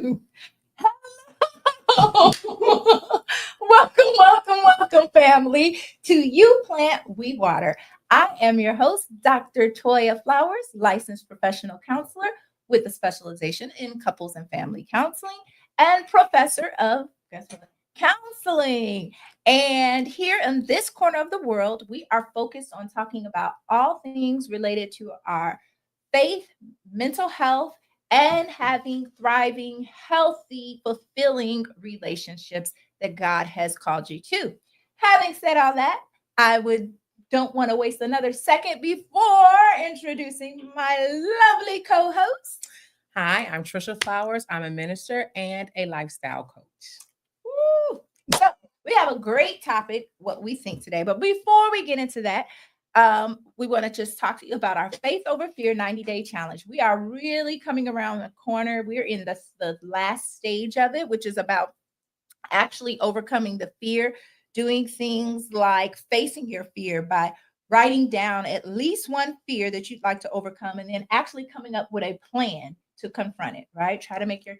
2. Hello. Welcome, family, to You Plant, We Water. I am your host, Dr. Toya Flowers, licensed professional counselor with a specialization in couples and family counseling and professor of guess what? Counseling. And here in this corner of the world, we are focused on talking about all things related to our faith, mental health, and having thriving, healthy, fulfilling relationships that God has called you to. Having said all that, I would don't want to waste another second before introducing my lovely co-host. Hi, I'm Trisha Flowers. I'm a minister and a lifestyle coach. Woo! So we have a great topic, what we think today. But before we get into that, we want to just talk to you about our Faith Over Fear 90-day challenge. We are really coming around the corner. We're in the last stage of it, which is about actually overcoming the fear, doing things like facing your fear by writing down at least one fear that you'd like to overcome and then actually coming up with a plan to confront it, right? Try to make your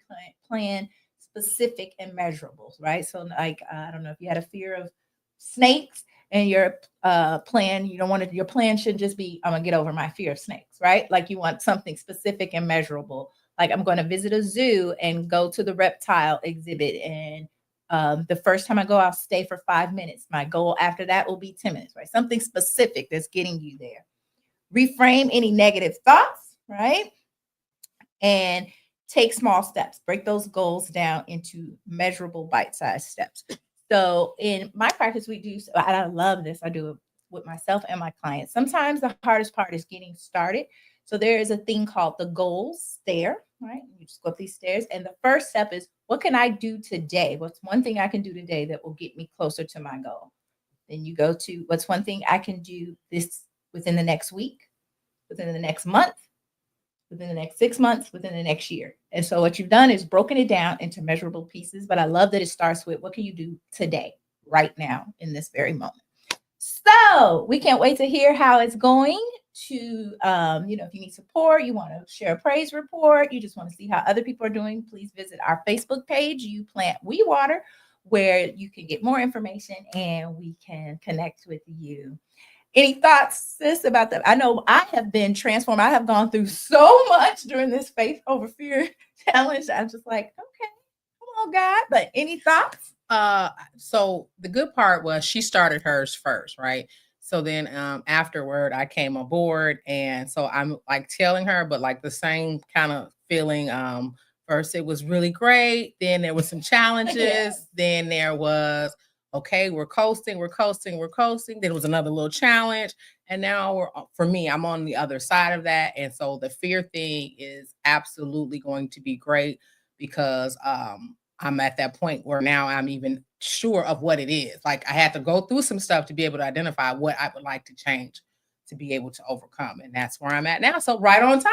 plan specific and measurable, right? So, like, I don't know if you had a fear of snakes and your plan, you don't want to, your plan shouldn't just be, I'm gonna get over my fear of snakes, right? Like, you want something specific and measurable. Like, I'm going to visit a zoo and go to the reptile exhibit, and the first time I go, I'll stay for 5 minutes. My goal after that will be 10 minutes, right? Something specific that's getting you there. Reframe any negative thoughts, right? And take small steps. Break those goals down into measurable bite-sized steps. So in my practice, we do, I love this. I do it with myself and my clients. Sometimes the hardest part is getting started. So there is a thing called the goals stair, right? You just go up these stairs. And the first step is, what can I do today? What's one thing I can do today that will get me closer to my goal? Then you go to, what's one thing I can do this within the next week, within the next month, within the next 6 months, within the next year. And so what you've done is broken it down into measurable pieces. But I love that it starts with, what can you do today, right now, in this very moment? So we can't wait to hear how it's going. To if you need support, you want to share a praise report, you just want to see how other people are doing, please visit our Facebook page, You Plant, We Water, where you can get more information and we can connect with you. Any thoughts, sis, about that? I know I have been transformed. I have gone through so much during this Faith Over Fear challenge. I'm just like, okay, come on, God. But any thoughts? So the good part was she started hers first, right? So then afterward I came on board, and so I'm like telling her, but like the same kind of feeling. First it was really great, then there was some challenges, yeah. Then there was, okay, we're coasting. Then it was another little challenge. And now for me, I'm on the other side of that. And so the fear thing is absolutely going to be great because I'm at that point where now I'm even sure of what it is. Like, I had to go through some stuff to be able to identify what I would like to change to be able to overcome. And that's where I'm at now. So right on time.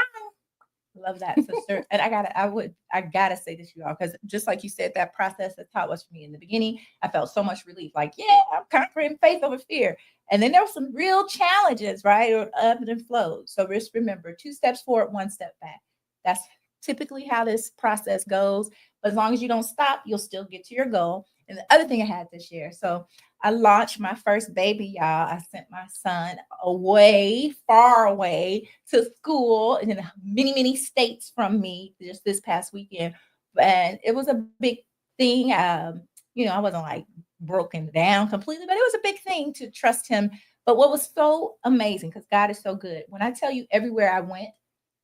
Love that, sister. And I gotta say this, you all, because just like you said, that process, that's how it was for me in the beginning. I felt so much relief, like, yeah, I'm conquering faith over fear. And then there were some real challenges, right? Or ebb and flow. So just remember, 2 steps forward, 1 step back. That's typically how this process goes. But as long as you don't stop, you'll still get to your goal. And the other thing I had this year, so I launched my first baby, y'all. I sent my son away, far away to school in many, many states from me just this past weekend. And it was a big thing. I wasn't like broken down completely, but it was a big thing to trust him. But what was so amazing, because God is so good, when I tell you everywhere I went,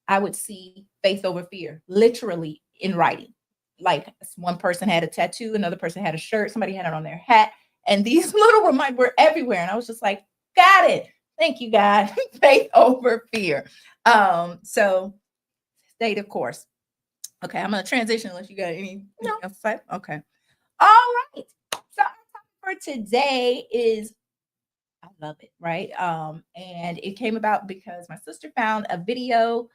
I would see faith over fear, literally in writing. Like, one person had a tattoo, another person had a shirt, somebody had it on their hat, and these little reminders were everywhere. And I was just like, got it. Thank you, God. Faith over fear. So stay the course. Okay, I'm gonna transition unless you got any else to say. Okay. All right. So our topic for today is, I love it, right? And it came about because my sister found a video.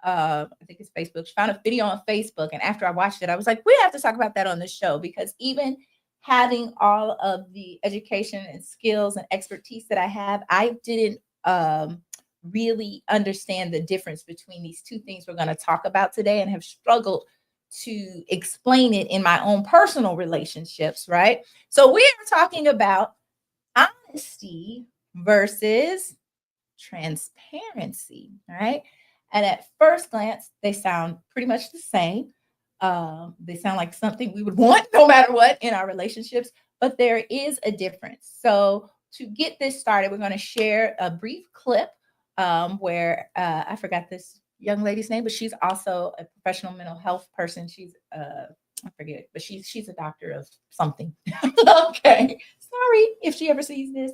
I think it's Facebook. She found a video on Facebook, and after I watched it, I was like, we have to talk about that on this show, because even having all of the education and skills and expertise that I have, I didn't really understand the difference between these two things we're going to talk about today, and have struggled to explain it in my own personal relationships, right? So we are talking about honesty versus transparency, right? And at first glance, they sound pretty much the same. They sound like something we would want no matter what in our relationships, but there is a difference. So to get this started, we're going to share a brief clip where I forgot this young lady's name, but she's also a professional mental health person. She's I forget, but she's a doctor of something. Okay, sorry if she ever sees this.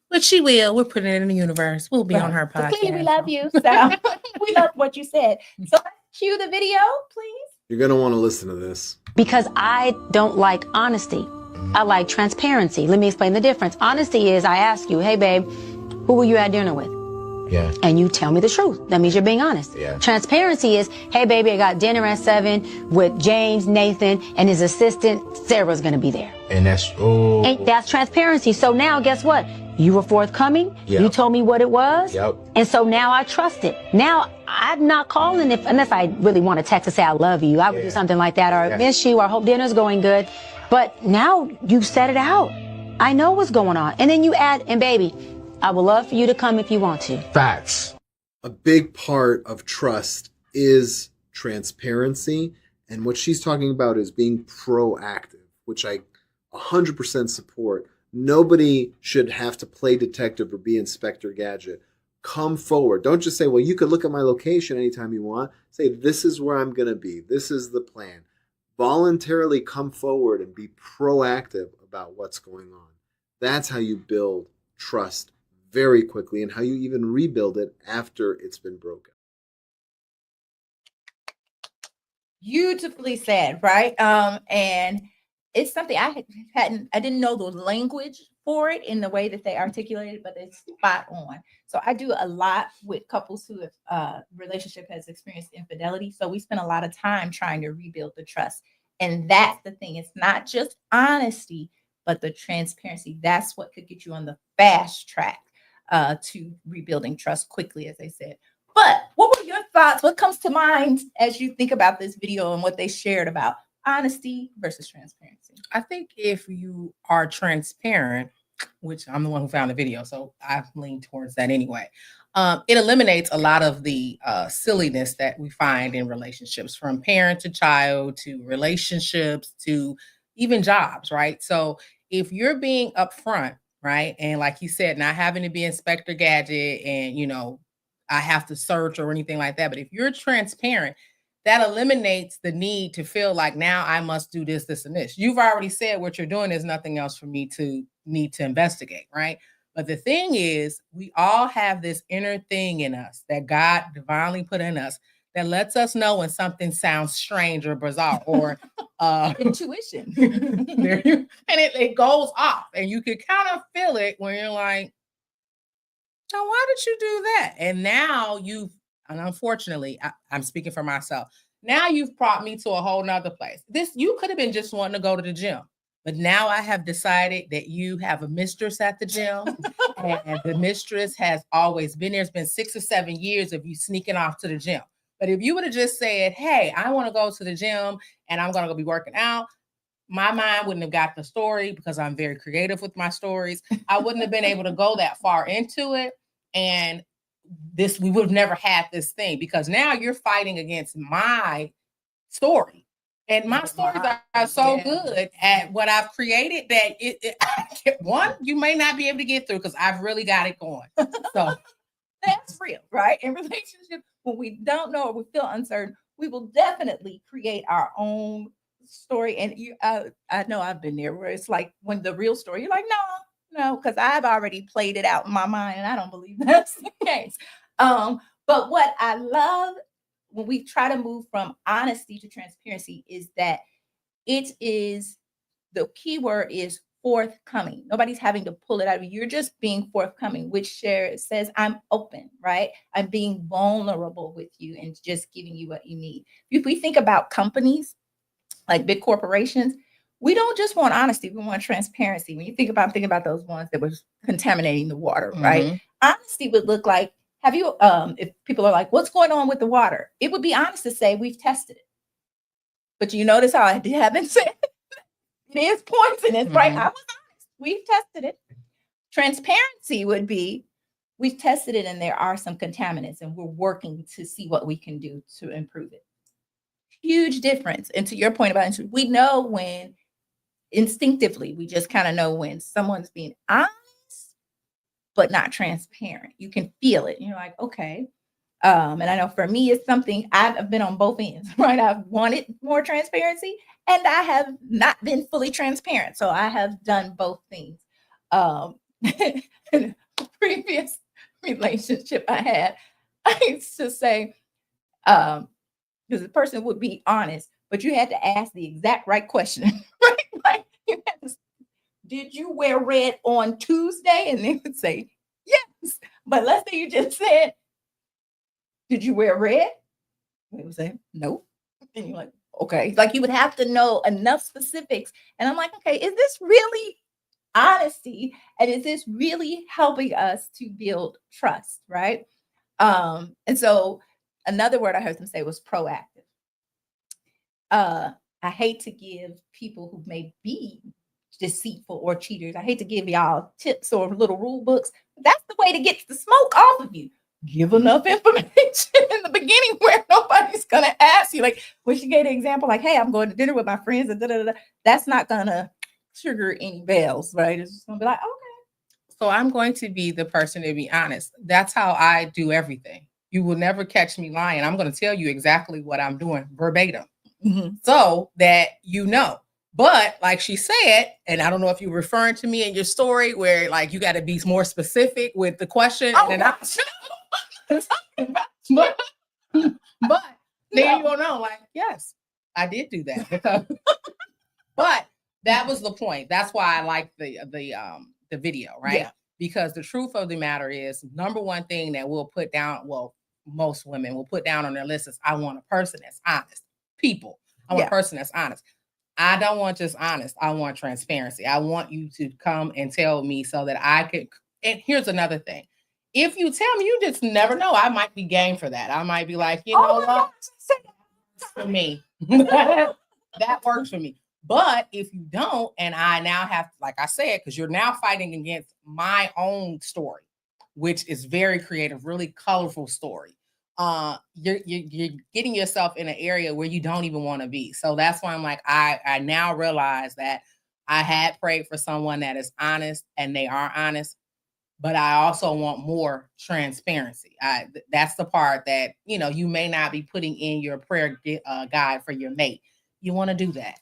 But she will. We're putting it in the universe. We'll be on her So podcast. clearly we love you. So we love what you said. So cue the video, please. You're going to want to listen to this. Because I don't like honesty. I like transparency. Let me explain the difference. Honesty is I ask you, hey, babe, who were you at dinner with? Yeah. And you tell me the truth. That means you're being honest. Yeah. Transparency is, hey, baby, I got dinner at 7 with James, Nathan, and his assistant, Sarah's going to be there. And that's, And that's transparency. So now, guess what? You were forthcoming. Yep. You told me what it was. Yep. And so now I trust it. Now I'm not calling unless I really want to text to say I love you. I would do something like that, or I miss you, or hope dinner's going good. But now you've set it out. I know what's going on. And then you add, and baby, I would love for you to come if you want to. facts. A big part of trust is transparency. And what she's talking about is being proactive, which I 100% support. Nobody should have to play detective or be Inspector Gadget. Come forward. Don't just say, well, you could look at my location anytime you want. Say, this is where I'm going to be. This is the plan. Voluntarily come forward and be proactive about what's going on. That's how you build trust very quickly and how you even rebuild it after it's been broken. Beautifully said, right? And it's something I didn't know the language for it in the way that they articulated, but it's spot on. So I do a lot with couples who have relationship has experienced infidelity. So we spend a lot of time trying to rebuild the trust. And that's the thing. It's not just honesty, but the transparency. That's what could get you on the fast track to rebuilding trust quickly, as they said. But what were your thoughts? What comes to mind as you think about this video and what they shared about honesty versus transparency? I think if you are transparent, which I'm the one who found the video, so I lean towards that anyway. It eliminates a lot of the silliness that we find in relationships, from parent to child to relationships to even jobs, right? So if you're being upfront, right, and like you said, not having to be Inspector Gadget and, you know, I have to search or anything like that, but if you're transparent, that eliminates the need to feel like now I must do this, this, and this. You've already said what you're doing. There's nothing else for me to need to investigate, right? But the thing is, we all have this inner thing in us that God divinely put in us that lets us know when something sounds strange or bizarre or Intuition. and it goes off, and you can kind of feel it when you're like, "Now, why did you do that?" And now and unfortunately, I'm speaking for myself. Now you've brought me to a whole nother place. You could have been just wanting to go to the gym, but now I have decided that you have a mistress at the gym, and the mistress has always been there. It's been 6 or 7 years of you sneaking off to the gym. But if you would have just said, "Hey, I want to go to the gym and I'm going to go be working out," my mind wouldn't have got the story because I'm very creative with my stories. I wouldn't have been able to go that far into it. And we would have never had this thing, because now you're fighting against my story. And my stories are so good at what I've created that one, you may not be able to get through because I've really got it going. So that's real, right? In relationships, when we don't know or we feel uncertain, we will definitely create our own story. And I know I've been there, where it's like when the real story, you're like, no, because I've already played it out in my mind, and I don't believe that's the case. But what I love when we try to move from honesty to transparency is that the key word is forthcoming. Nobody's having to pull it out of you. You're just being forthcoming, which says I'm open, right? I'm being vulnerable with you and just giving you what you need. If we think about companies like big corporations, we don't just want honesty, we want transparency. When you think about those ones that was contaminating the water, right? Honesty would look like, if people are like, what's going on with the water? It would be honest to say, we've tested it. But you notice how I haven't said it is poisonous, right? Mhm. I was honest. We've tested it. Transparency would be we've tested it and there are some contaminants and we're working to see what we can do to improve it. Huge difference. And to your point about we know when instinctively, we just kind of know when someone's being honest, but not transparent. You can feel it. You're like, okay. And I know for me, it's something I've been on both ends, right? I've wanted more transparency and I have not been fully transparent. So I have done both things. In a previous relationship I had, I used to say, because the person would be honest, but you had to ask the exact right question, right? Like you had to, did you wear red on Tuesday? And they would say, yes. But let's say you just said, did you wear red? And they would say, no. And you're like, okay. Like you would have to know enough specifics. And I'm like, okay, is this really honesty? And is this really helping us to build trust? Right. And so another word I heard them say was proactive. I hate to give people who may be deceitful or cheaters, I hate to give y'all tips or little rule books, but that's the way to get the smoke off of you. Give enough information in the beginning where nobody's going to ask you. Like when she gave the example, like, hey, I'm going to dinner with my friends, and that's not going to trigger any bells, right? It's just going to be like, okay. So I'm going to be the person to be honest. That's how I do everything. You will never catch me lying. I'm going to tell you exactly what I'm doing verbatim. Mm-hmm. So that you know. But like she said, and I don't know if you're referring to me in your story where like you got to be more specific with the question. Oh, and but then you don't know, like, yes, I did do that. Because, but that was the point. That's why I like the video, right? Yeah. Because the truth of the matter is, number one thing that we'll put down, well, most women will put down on their list is, I want a person that's honest. People, I want a person that's honest. I don't want just honest. I want transparency. I want you to come and tell me so that I could. And here's another thing. If you tell me, you just never know. I might be game for that. I might be like, you know what? For me. That works for me. But if you don't, and I now have, like I said, because you're now fighting against my own story, which is very creative, really colorful story. You're getting yourself in an area where you don't even want to be. So that's why I'm like, I now realize that I had prayed for someone that is honest and they are honest, but I also want more transparency. That's the part that, you know, you may not be putting in your prayer guide for your mate. You want to do that.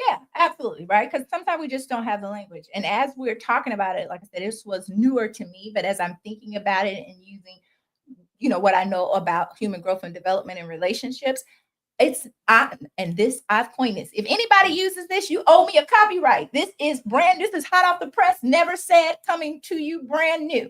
Yeah, absolutely. Right. Because sometimes we just don't have the language. And as we're talking about it, like I said, this was newer to me, but as I'm thinking about it and using, you know, what I know about human growth and development and relationships, I've coined this. If anybody uses this, you owe me a copyright. This is hot off the press, never said, coming to you brand new.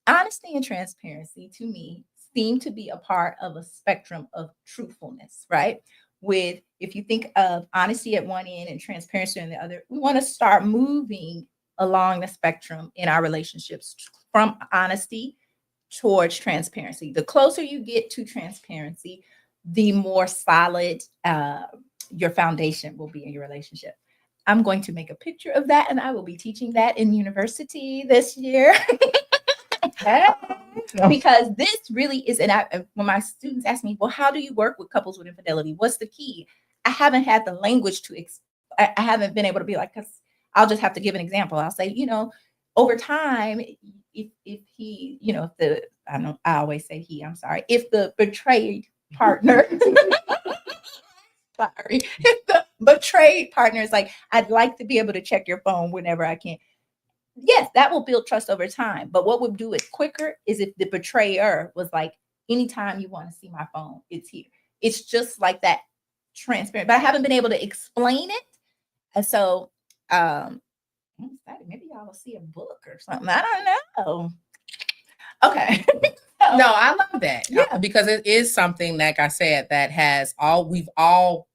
Honesty and transparency to me seem to be a part of a spectrum of truthfulness, right? If you think of honesty at one end and transparency on the other, we want to start moving along the spectrum in our relationships from honesty towards transparency. The closer you get to transparency, the more solid your foundation will be in your relationship. I'm going to make a picture of that, and I will be teaching that in university this year. Because this really is, when my students ask me, well, how do you work with couples with infidelity? What's the key? I haven't had the language I haven't been able to be like, because I'll just have to give an example. I'll say, you know, over time, if he, you know, I always say he, I'm sorry, if the betrayed partner, if the betrayed partner is like, I'd like to be able to check your phone whenever I can. Yes, that will build trust over time. But what would do it quicker is if the betrayer was like, anytime you want to see my phone, it's here. It's just like that transparent. But I haven't been able to explain it. And so maybe y'all will see a book or something. I don't know. Okay. No, I love that. Yeah. Because it is something, like I said, that we've all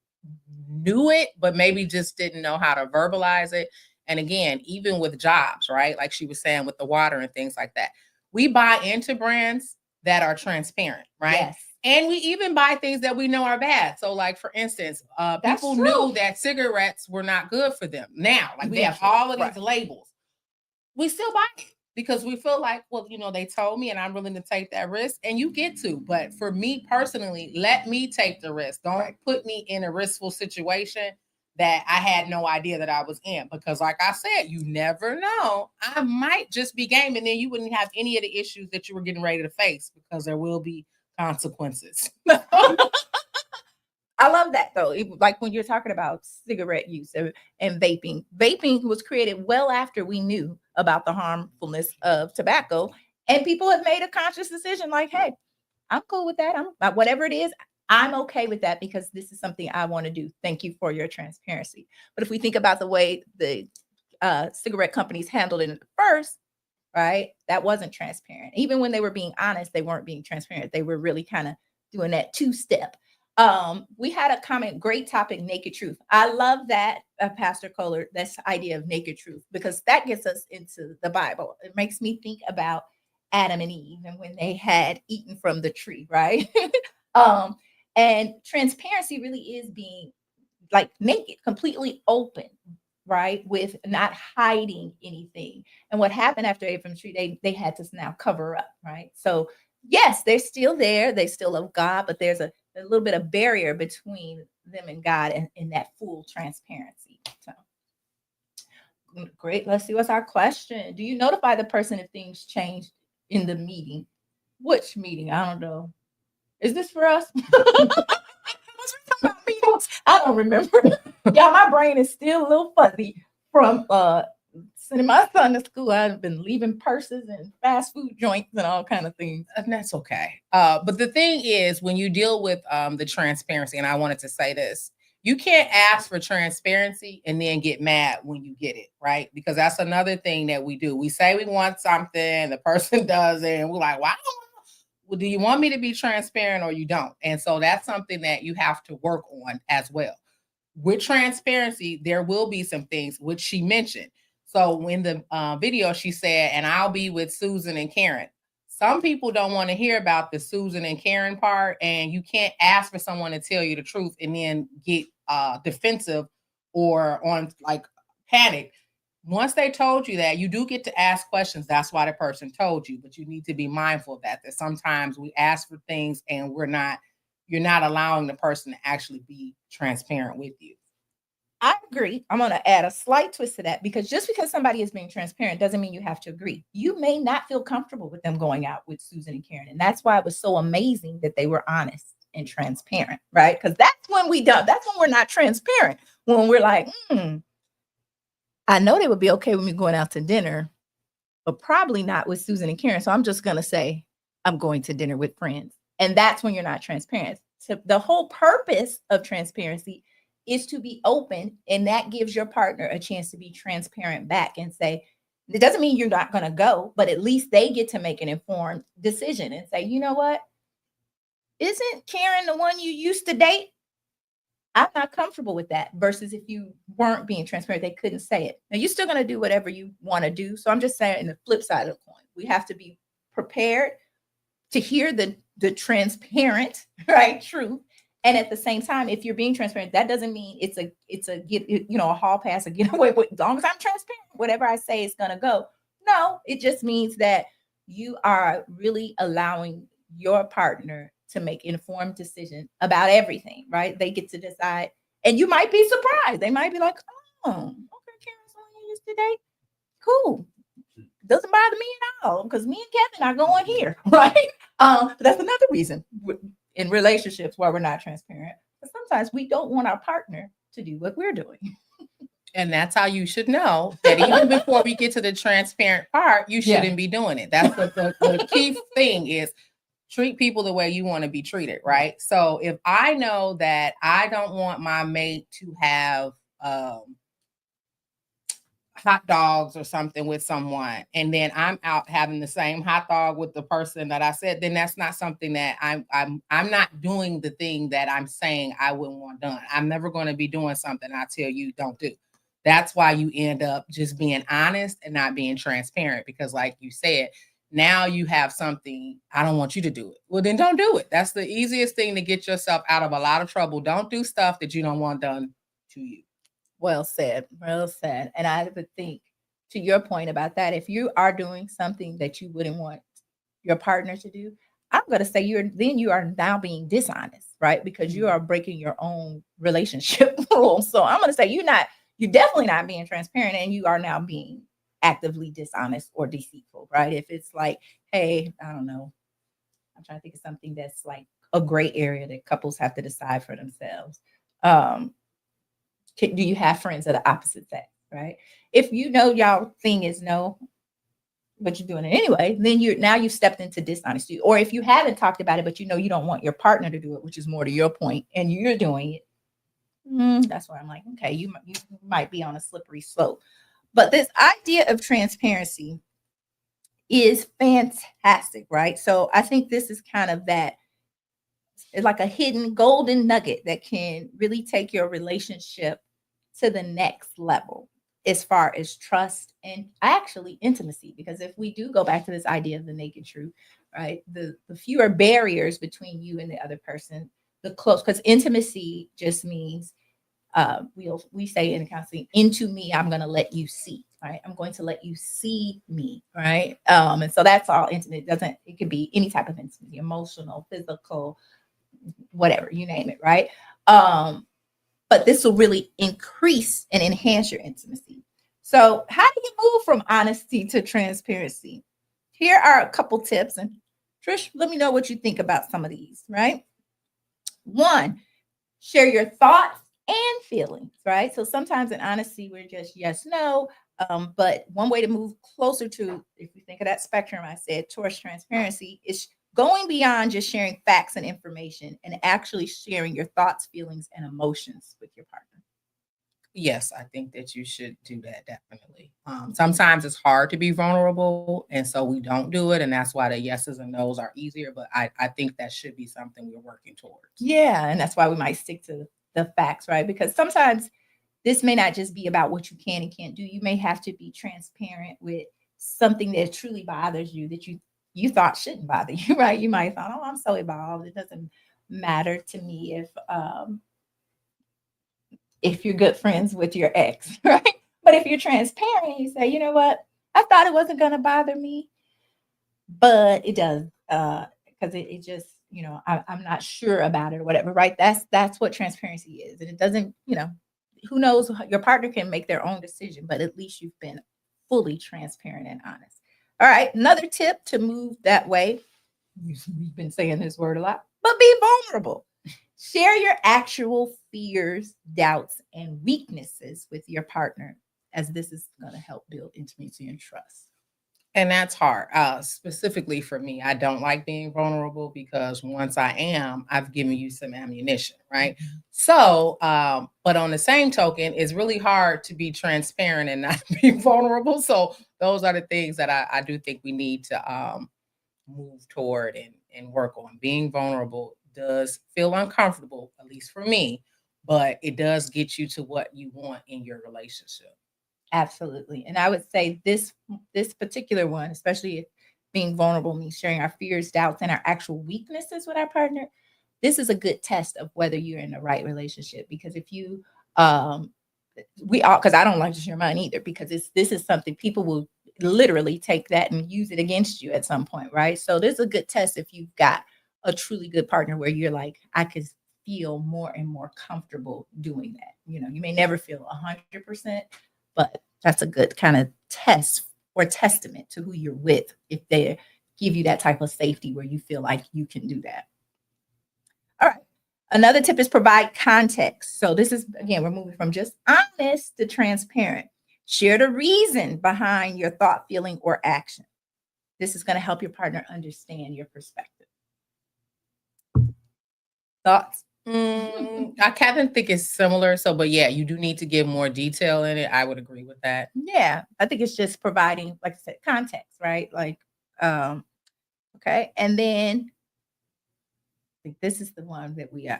knew it, but maybe just didn't know how to verbalize it. And again, even with jobs, right? Like she was saying with the water and things like that, we buy into brands that are transparent, right? Yes. And we even buy things that we know are bad. So, like for instance, That's people true. knew that cigarettes were not good for them. Now, like we have all of these Right. labels. We still buy it because we feel like, well, they told me and I'm willing to take that risk, and you get to. But for me personally, let me take the risk. Don't put me in a riskful situation that I had no idea that I was in. Because like I said, you never know. I might just be game, and then you wouldn't have any of the issues that you were getting ready to face, because there will be consequences. I love that though. Like when you're talking about cigarette use and vaping. Vaping was created well after we knew about the harmfulness of tobacco, and people have made a conscious decision like, hey, I'm cool with that. I'm whatever it is, I'm okay with that because this is something I want to do. Thank you for your transparency. But if we think about the way the cigarette companies handled it at first, right, that wasn't transparent. Even when they were being honest, they weren't being transparent. They were really kind of doing that two-step. We had a comment, great topic, naked truth. I love that, Pastor Kohler, this idea of naked truth, because that gets us into the Bible. It makes me think about Adam and Eve and when they had eaten from the tree, right? And transparency really is being like naked, completely open, right? With not hiding anything. And what happened after ate from the tree, they had to now cover up, right? So yes, they're still there, they still love God, but there's a little bit of barrier between them and God and in that full transparency. So great. Let's see, what's our question? Do you notify the person if things change in the meeting? Which meeting? I don't know. Is this for us? I don't remember. Yeah, my brain is still a little fuzzy from sending my son to school. I've been leaving purses and fast food joints and all kind of things. And that's okay. But the thing is, when you deal with the transparency, and I wanted to say this, you can't ask for transparency and then get mad when you get it, right? Because that's another thing that we do. We say we want something, the person does it, and we're like, wow. Well, do you want me to be transparent or you don't? And so that's something that you have to work on as well. With transparency, there will be some things which she mentioned. So in the video, she said, and I'll be with Susan and Karen. Some people don't want to hear about the Susan and Karen part, and you can't ask for someone to tell you the truth and then get defensive or on like panic. Once they told you that, you do get to ask questions. That's why the person told you, but you need to be mindful of that sometimes we ask for things and you're not allowing the person to actually be transparent with you. I agree. I'm going to add a slight twist to that, because just because somebody is being transparent doesn't mean you have to agree. You may not feel comfortable with them going out with Susan and Karen. And that's why it was so amazing that they were honest and transparent, right? Because that's when that's when we're not transparent. When we're like, I know they would be okay with me going out to dinner, but probably not with Susan and Karen. So I'm just going to say I'm going to dinner with friends. And that's when you're not transparent. So the whole purpose of transparency is to be open, and that gives your partner a chance to be transparent back and say, it doesn't mean you're not going to go, but at least they get to make an informed decision and say, you know what? Isn't Karen the one you used to date? I'm not comfortable with that. Versus if you weren't being transparent, they couldn't say it. Now you're still going to do whatever you want to do. So I'm just saying, in the flip side of the coin, we have to be prepared to hear the transparent, right, truth. And at the same time, if you're being transparent, that doesn't mean it's a hall pass, a getaway. As long as I'm transparent, whatever I say is going to go. No, it just means that you are really allowing your partner to make informed decisions about everything, right? They get to decide, and you might be surprised. They might be like, "Oh, okay, Karen's on you yesterday. Cool, doesn't bother me at all because me and Kevin are going here, right?" But that's another reason in relationships why we're not transparent. But sometimes we don't want our partner to do what we're doing. And that's how you should know that even before we get to the transparent part, you shouldn't be doing it. That's the key thing is treat people the way you want to be treated, right? So if I know that I don't want my mate to have hot dogs or something with someone, and then I'm out having the same hot dog with the person that I said, then that's not something that I'm not doing the thing that I'm saying I wouldn't want done. I'm never going to be doing something I tell you don't do. That's why you end up just being honest and not being transparent, because like you said, now you have something, I don't want you to do it. Well, then don't do it. That's the easiest thing to get yourself out of a lot of trouble. Don't do stuff that you don't want done to you. Well said. Well said. And I would think, to your point about that, if you are doing something that you wouldn't want your partner to do, I'm going to say you are now being dishonest, right? Because you are breaking your own relationship rules. So I'm going to say you're definitely not being transparent, and you are now being actively dishonest or deceitful, right? If it's like, hey, I don't know, I'm trying to think of something that's like a gray area that couples have to decide for themselves. Do you have friends of the opposite sex, right? If you know y'all thing is no, but you're doing it anyway, then you've stepped into dishonesty. Or if you haven't talked about it, but you know you don't want your partner to do it, which is more to your point, and you're doing it, that's where I'm like, okay, you might be on a slippery slope. But this idea of transparency is fantastic, right? So I think this is kind of it's like a hidden golden nugget that can really take your relationship to the next level as far as trust and actually intimacy. Because if we do go back to this idea of the naked truth, right, the fewer barriers between you and the other person, the close, because intimacy just means we say in counseling, into me, I'm going to let you see, right? I'm going to let you see me, right? And so that's all intimate. It could be any type of intimacy, emotional, physical, whatever, you name it, right? But this will really increase and enhance your intimacy. So how do you move from honesty to transparency? Here are a couple tips. And Trish, let me know what you think about some of these, right? 1, share your thoughts and feelings, right? So sometimes in honesty, we're just yes, no. But one way to move closer to, if you think of that spectrum I said, towards transparency is going beyond just sharing facts and information and actually sharing your thoughts, feelings, and emotions with your partner. Yes, I think that you should do that, definitely. Sometimes it's hard to be vulnerable, and so we don't do it, and that's why the yeses and nos are easier, but I think that should be something we're working towards. Yeah, and that's why we might stick to the facts, right? Because sometimes this may not just be about what you can and can't do. You may have to be transparent with something that truly bothers you that you thought shouldn't bother you, right? You might have thought, oh, I'm so evolved. It doesn't matter to me if you're good friends with your ex, right? But if you're transparent, you say, you know what? I thought it wasn't going to bother me, but it does, because it just, I'm not sure about it or whatever, right? That's what transparency is. And it doesn't, who knows, your partner can make their own decision, but at least you've been fully transparent and honest. All right, another tip to move that way. We've been saying this word a lot, but be vulnerable. Share your actual fears, doubts, and weaknesses with your partner, as this is going to help build intimacy and trust. And that's hard. Specifically for me, I don't like being vulnerable because once I am, I've given you some ammunition, right? Mm-hmm. So, but on the same token, it's really hard to be transparent and not be vulnerable. So those are the things that I do think we need to move toward and work on. Being vulnerable does feel uncomfortable, at least for me, but it does get you to what you want in your relationship. Absolutely. And I would say this particular one, especially if being vulnerable means sharing our fears, doubts, and our actual weaknesses with our partner, this is a good test of whether you're in the right relationship. Because if you, because I don't like to share mine either, because this is something people will literally take that and use it against you at some point, right? So this is a good test if you've got a truly good partner where you're like, I could feel more and more comfortable doing that. You may never feel 100%. But that's a good kind of test or testament to who you're with if they give you that type of safety where you feel like you can do that. All right. Another tip is provide context. So this is, again, we're moving from just honest to transparent. Share the reason behind your thought, feeling, or action. This is going to help your partner understand your perspective. Thoughts? I kind of think it's similar. So, but yeah, you do need to give more detail in it. I would agree with that. Yeah, I think it's just providing, like I said, context, right? Like, okay. And then I think this is the one that we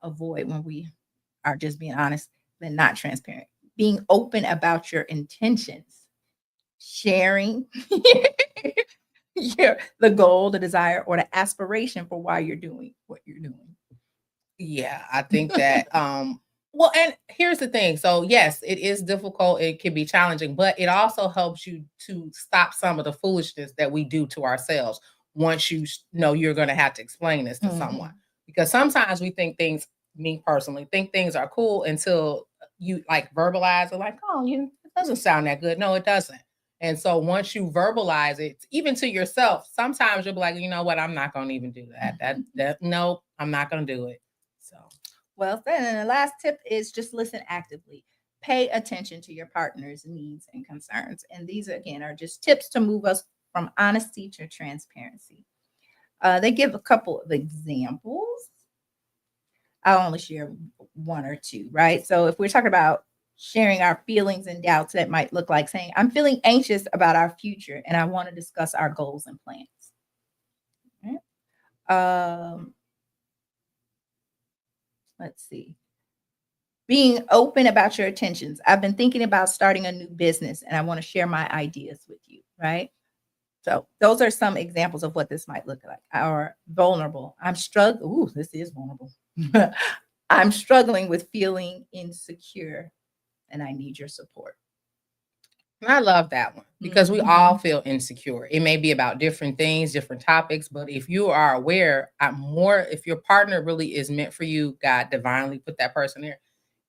avoid when we are just being honest and not transparent. Being open about your intentions, sharing the goal, the desire, or the aspiration for why you're doing what you're doing. Yeah, I think that well, and here's the thing. So yes, it is difficult, it can be challenging, but it also helps you to stop some of the foolishness that we do to ourselves once you know you're going to have to explain this to someone. Because sometimes we think things, me personally, think things are cool until you like verbalize it, like, oh, it doesn't sound that good. No, it doesn't. And so once you verbalize it, even to yourself, sometimes you'll be like, you know what, I'm not going to even do that. Nope, I'm not going to do it. So, well said. And the last tip is just listen actively. Pay attention to your partner's needs and concerns. And these, again, are just tips to move us from honesty to transparency. They give a couple of examples. I'll only share one or two, right? So if we're talking about sharing our feelings and doubts, that might look like saying, I'm feeling anxious about our future and I want to discuss our goals and plans. Okay. Let's see. Being open about your intentions. I've been thinking about starting a new business and I want to share my ideas with you, right? So those are some examples of what this might look like. Or vulnerable. I'm struggling. Ooh, this is vulnerable. I'm struggling with feeling insecure and I need your support. and I love that one because we all feel insecure. It may be about different things, different topics, but if you are aware, if your partner really is meant for you, God divinely put that person there,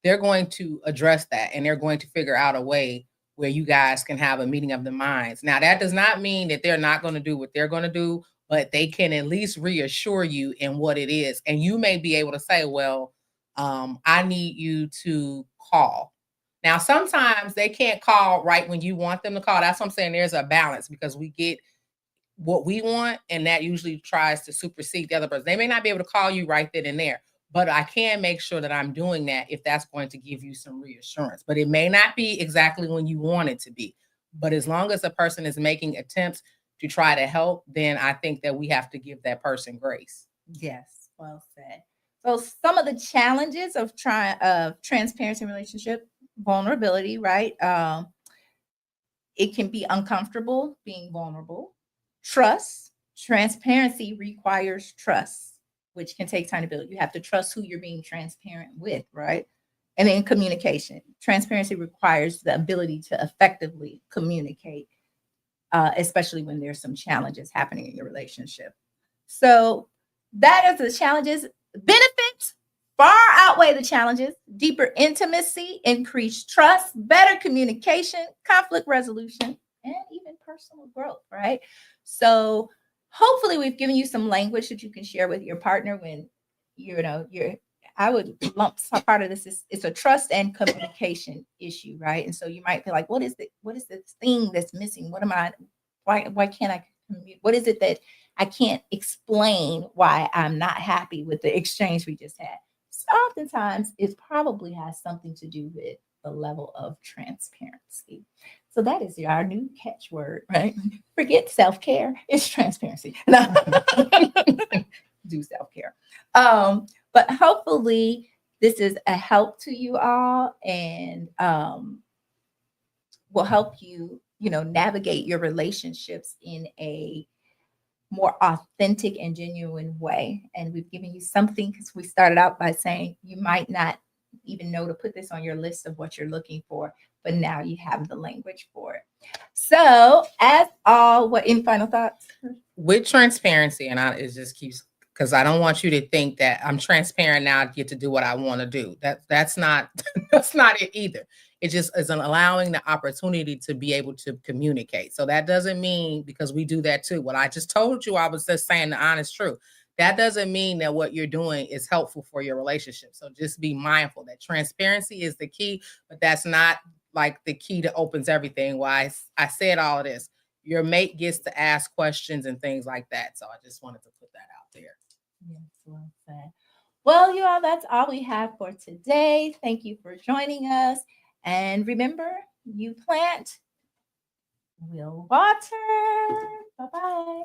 they're going to address that and they're going to figure out a way where you guys can have a meeting of the minds. Now, that does not mean that they're not going to do what they're going to do, but they can at least reassure you in what it is. And you may be able to say, well, I need you to call. Now, sometimes they can't call right when you want them to call. That's what I'm saying. There's a balance because we get what we want, and that usually tries to supersede the other person. They may not be able to call you right then and there, but I can make sure that I'm doing that if that's going to give you some reassurance. But it may not be exactly when you want it to be. But as long as the person is making attempts to try to help, then I think that we have to give that person grace. Yes, well said. So some of the challenges of transparency in relationship, vulnerability, right? It can be uncomfortable being vulnerable. Trust, transparency requires trust, which can take time to build. You have to trust who you're being transparent with, right? And then communication. Transparency requires the ability to effectively communicate, especially when there's some challenges happening in your relationship. So that is the challenges. Benefits far outweigh the challenges. Deeper intimacy, increased trust, better communication, conflict resolution, and even personal growth, right? So hopefully we've given you some language that you can share with your partner when I would lump some part of this it's a trust and communication issue, right? And so you might be like, what is this thing that's missing? Why can't I communicate? What is it that I can't explain why I'm not happy with the exchange we just had? So oftentimes it probably has something to do with the level of transparency. So that is our new catchword, right? Forget self-care. It's transparency. Do self-care. But hopefully this is a help to you all and will help you, navigate your relationships in a more authentic and genuine way. And we've given you something because we started out by saying you might not even know to put this on your list of what you're looking for, but now you have the language for it. So any final thoughts? With transparency, and it just keeps, because I don't want you to think that I'm transparent now, I get to do what I want to do. That's not that's not it either. It just is allowing the opportunity to be able to communicate. So that doesn't mean, because we do that too. What I just told you, I was just saying the honest truth. That doesn't mean that what you're doing is helpful for your relationship. So just be mindful that transparency is the key, but that's not like the key that opens everything. Why I said all of this. Your mate gets to ask questions and things like that. So I just wanted to put that out there. Yes, well said. Well, you all, that's all we have for today. Thank you for joining us. And remember, you plant, we'll water. Bye-bye. Bye.